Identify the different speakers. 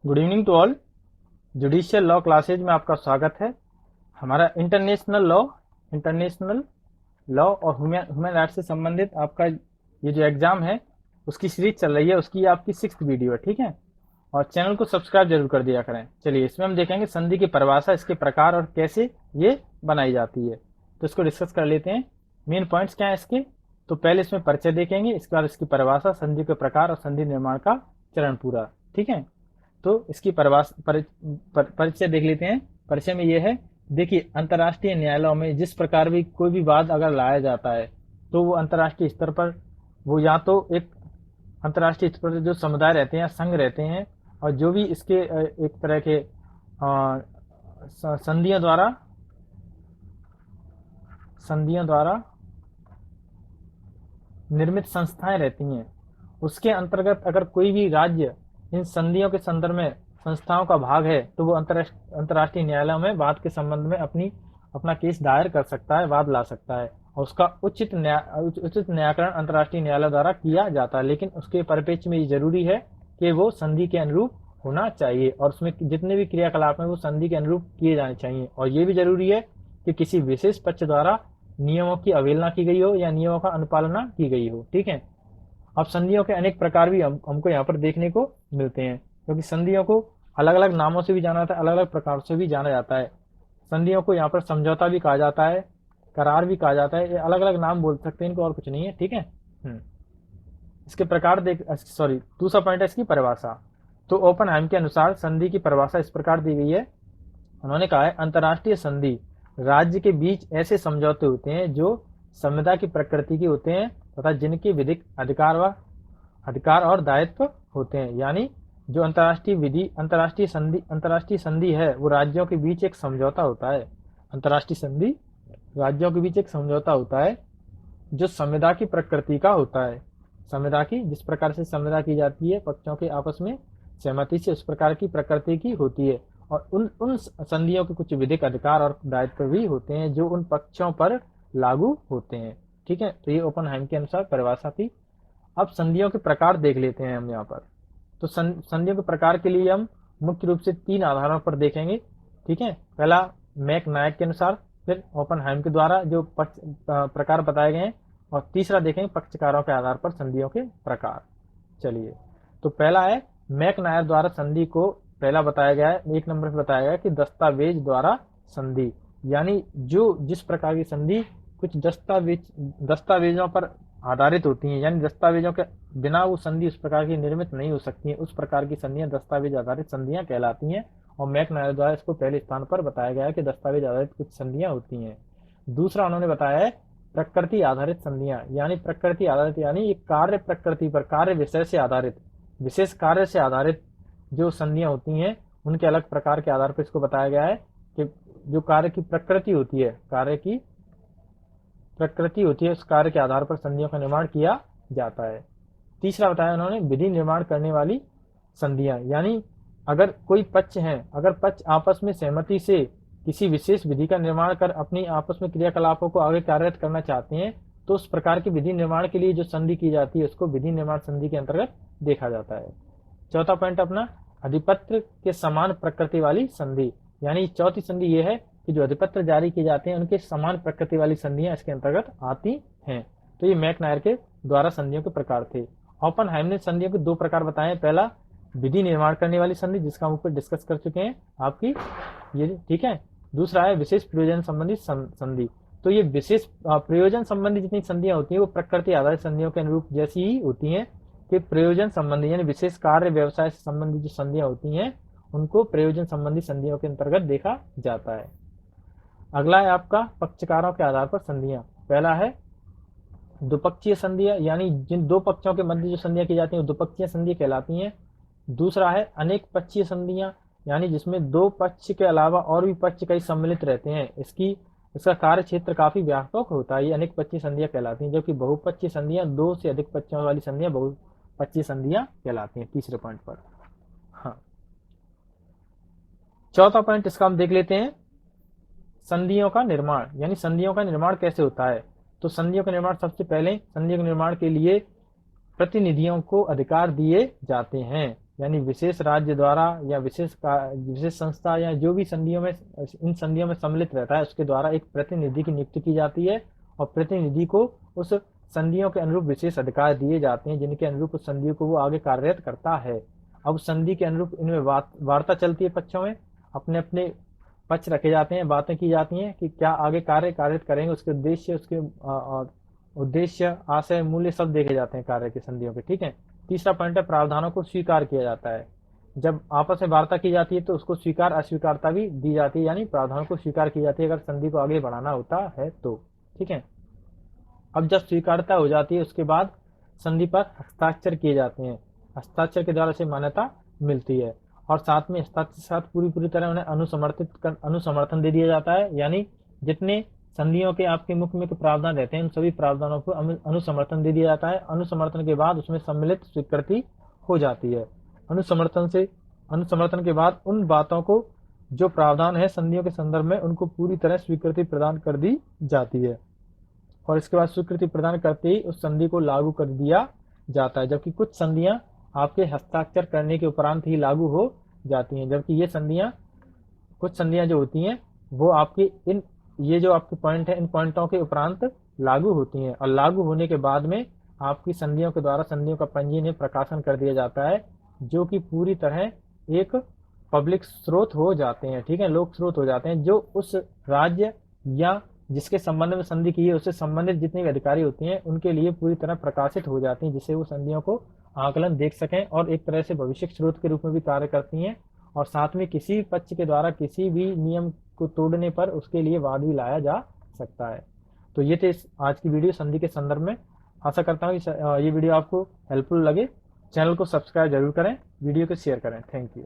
Speaker 1: Good evening to all. Judicial law classes में आपका स्वागत है। हमारा इंटरनेशनल लॉ और ह्यूमन राइट्स से संबंधित आपका ये जो एग्जाम है उसकी सीरीज चल रही है, उसकी ये आपकी 6th वीडियो है, ठीक है। और चैनल को सब्सक्राइब जरूर कर दिया करें। चलिए, इसमें हम देखेंगे संधि की परिभाषा, इसके प्रकार और कैसे ये बनाई जाती है, तो इसको डिस्कस कर लेते हैं। मेन पॉइंट्स क्या है इसके, तो पहले इसमें परिचय देखेंगे, इसके बाद इसकी परिभाषा, संधि के प्रकार और संधि निर्माण का चरण पूरा, ठीक है। तो इसकी परिचय देख लेते हैं। परिचय में यह है, देखिए, अंतर्राष्ट्रीय न्यायालयों में जिस प्रकार भी कोई भी वाद अगर लाया जाता है तो वो अंतर्राष्ट्रीय स्तर पर, वो या तो एक अंतर्राष्ट्रीय स्तर पर जो समुदाय रहते हैं, संघ रहते हैं, और जो भी इसके एक तरह के संधियों द्वारा निर्मित संस्थाएं रहती हैं, उसके अंतर्गत अगर कोई भी राज्य इन संधियों के संदर्भ में संस्थाओं का भाग है तो वो अंतर्राष्ट्रीय न्यायालय में वाद के संबंध में अपना केस दायर कर सकता है, वाद ला सकता है, और उसका उचित न्यायकरण अंतर्राष्ट्रीय न्यायालय द्वारा किया जाता है। लेकिन उसके परिप्रेक्ष्य में ये जरूरी है कि वो संधि के अनुरूप होना चाहिए, और उसमें जितने भी क्रियाकलाप हैं वो संधि के अनुरूप किए जाने चाहिए। और ये भी जरूरी है कि किसी विशेष पक्ष द्वारा नियमों की अवहेलना की गई हो या नियमों का अनुपालना की गई हो, ठीक है। अब संधियों के अनेक प्रकार भी हमको यहाँ पर देखने को मिलते हैं, क्योंकि संधियों को अलग अलग नामों से भी जाना जाता है, अलग अलग प्रकार से भी जाना जाता है। संधियों को यहाँ पर समझौता भी कहा जाता है, करार भी कहा जाता है, ये अलग अलग नाम बोल सकते हैं इनको, और कुछ नहीं है, ठीक है। इसके प्रकार दूसरा पॉइंट है इसकी परिभाषा। तो ओपनहाइम के अनुसार संधि की परिभाषा इस प्रकार दी गई है। उन्होंने कहा है, अंतर्राष्ट्रीय संधि राज्य के बीच ऐसे समझौते होते हैं जो संविदा की प्रकृति के होते हैं तथा जिनके विधिक अधिकार और दायित्व होते हैं। यानी जो अंतर्राष्ट्रीय संधि है वो राज्यों के बीच एक समझौता होता है। अंतर्राष्ट्रीय संधि राज्यों के बीच एक समझौता होता है जो संविदा की प्रकृति का होता है। संविदा की, जिस प्रकार से संविदा की जाती है पक्षों के आपस में सहमति से, उस प्रकार की प्रकृति की होती है। और उन संधियों के कुछ विधिक अधिकार और दायित्व भी होते हैं जो उन पक्षों पर लागू होते हैं, ठीक है। तो ये ओपनहाइम के अनुसार परिभाषा थी। अब संधियों के प्रकार देख लेते हैं हम यहाँ पर। तो संधियों के प्रकार के लिए हम मुख्य रूप से 3 आधारों पर देखेंगे, ठीक है। पहला मैक नायक के अनुसार, फिर ओपनहाइम के द्वारा जो प्रकार बताए गए हैं, और तीसरा देखेंगे पक्षकारों के आधार पर संधियों के प्रकार। चलिए, तो पहला है मैक नायर द्वारा संधि को पहला बताया गया है, 1 नंबर पे बताया गया है कि दस्तावेज द्वारा संधि, यानी जो जिस प्रकार की संधि कुछ दस्तावेजों पर आधारित होती हैं, यानी दस्तावेजों के बिना वो संधि उस प्रकार की निर्मित नहीं हो सकती है, उस प्रकार की संधियां दस्तावेज आधारित संधियां कहलाती हैं। और मैक नायर द्वारा इसको पहले स्थान पर बताया गया है कि दस्तावेज आधारित कुछ संधियां होती हैं। दूसरा उन्होंने बताया है प्रकृति आधारित संधियां, यानी प्रकृति आधारित यानी एक कार्य प्रकृति पर, कार्य विषय से आधारित, विशेष कार्य से आधारित जो संधियां होती हैं उनके अलग प्रकार के आधार पर इसको बताया गया है कि जो कार्य की प्रकृति होती है, उस कार्य के आधार पर संधियों का निर्माण किया जाता है। तीसरा बताया उन्होंने विधि निर्माण करने वाली संधियां, यानी अगर कोई पक्ष हैं, अगर पक्ष आपस में सहमति से किसी विशेष विधि का निर्माण कर अपनी आपस में क्रियाकलापों को आगे कार्यरत करना चाहते हैं तो उस प्रकार की विधि निर्माण के लिए जो संधि की जाती है उसको विधि निर्माण संधि के अंतर्गत देखा जाता है। चौथा पॉइंट अपना अधिपत्र के समान प्रकृति वाली संधि, यानी चौथी संधि यह है कि जो अधिपत्र जारी किए जाते हैं उनके समान प्रकृति वाली संधियां इसके अंतर्गत आती हैं। तो ये मैक नायर के द्वारा संधियों के प्रकार थे। ओपनहाइम ने संधियों के 2 प्रकार बताए। पहला विधि निर्माण करने वाली संधि, जिसका हम ऊपर डिस्कस कर चुके हैं आपकी ये, ठीक है। दूसरा है विशेष प्रयोजन संबंधी संधि। तो ये विशेष प्रयोजन संबंधी जितनी संधियां होती हैं वो प्रकृति आधारित संधियों के अनुरूप जैसी ही होती हैं कि प्रयोजन संबंधी यानी विशेष कार्य व्यवसाय से संबंधित जो संधियां होती हैं उनको प्रयोजन संबंधी संधियों के अंतर्गत देखा जाता है। अगला है आपका पक्षकारों के आधार पर संधियां। पहला है द्विपक्षीय संधियां, यानी जिन 2 पक्षों के मध्य जो संधियां की जाती हैं वो द्विपक्षीय संधि कहलाती हैं। दूसरा है अनेक पक्षीय संधियां, यानी जिसमें 2 पक्ष के अलावा और भी पक्ष कई सम्मिलित रहते हैं, इसका कार्य क्षेत्र काफी व्यापक होता है, ये अनेक पक्षीय संधियां कहलाती हैं। जबकि बहुपक्षीय संधियां 2 से अधिक पक्षों वाली संधियां बहुपक्षीय संधियां कहलाती हैं। तीसरे पॉइंट पर, हाँ। चौथा पॉइंट इसका हम देख लेते हैं, संधियों का निर्माण, यानी संधियों का निर्माण कैसे होता है। तो संधियों का निर्माण, सबसे पहले संधियों के निर्माण के लिए प्रतिनिधियों को अधिकार दिए जाते हैं। यानी विशेष राज्य द्वारा या विशेष संस्था या जो भी संधियों में इन संधियों में सम्मिलित रहता है उसके द्वारा एक प्रतिनिधि की नियुक्ति की जाती है और प्रतिनिधि को उस संधियों के अनुरूप विशेष अधिकार दिए जाते हैं जिनके अनुरूप उस संधियों को वो आगे कार्यरत करता है। अब संधि के अनुरूप इनमें वार्ता चलती है, पक्षों में अपने अपने पक्ष रखे जाते हैं, बातें की जाती हैं कि क्या आगे कार्यरत करेंगे, उसके उद्देश्य, उसके उद्देश्य, आशय, मूल्य सब देखे जाते हैं कार्य के संधियों के। ठीक है। तीसरा पॉइंट है प्रावधानों को स्वीकार किया जाता है। जब आपस में वार्ता की जाती है तो उसको स्वीकार अस्वीकारता भी दी जाती है, यानी प्रावधानों को स्वीकार की जाती है अगर संधि को आगे बढ़ाना होता है तो। ठीक है। अब जब स्वीकारता हो जाती है उसके बाद संधि पर हस्ताक्षर किए जाते हैं, हस्ताक्षर के द्वारा से मान्यता मिलती है और साथ में हस्ताक्षर के साथ पूरी तरह उन्हें अनुसमर्थन दे दिया जाता है, यानी जितने संधियों के आपके मुख्य मुख्य प्रावधान रहते हैं उन सभी प्रावधानों को अनुसमर्थन दे दिया जाता है। अनुसमर्थन के बाद उसमें सम्मिलित स्वीकृति हो जाती है। अनुसमर्थन के बाद उन बातों को जो प्रावधान है संधियों के संदर्भ में उनको पूरी तरह स्वीकृति प्रदान कर दी जाती है और इसके बाद स्वीकृति प्रदान करते ही उस संधि को लागू कर दिया जाता है, जबकि कुछ संधियां आपके हस्ताक्षर करने के उपरांत ही लागू हो जाती हैं, जबकि कुछ संधियां जो होती हैं वो आपकी ये जो आपके पॉइंट है इन पॉइंटों के उपरांत लागू होती हैं और लागू होने के बाद में आपकी संधियों के द्वारा संधियों का पंजीयन प्रकाशन कर दिया जाता है, जो कि पूरी तरह एक पब्लिक स्रोत हो जाते हैं। ठीक है, लोक स्रोत हो जाते हैं जो उस राज्य या जिसके संबंध में संधि की है उससे संबंधित जितने भी अधिकारी होती हैं उनके लिए पूरी तरह प्रकाशित हो जाती हैं, जिससे वो संधियों को आकलन देख सकें और एक तरह से भविष्य स्रोत के रूप में भी कार्य करती हैं और साथ में किसी पक्ष के द्वारा किसी भी नियम को तोड़ने पर उसके लिए वाद भी लाया जा सकता है। तो ये थे आज की वीडियो संधि के संदर्भ में। आशा करता हूँ ये वीडियो आपको हेल्पफुल लगे। चैनल को सब्सक्राइब जरूर करें, वीडियो को शेयर करें। Thank you.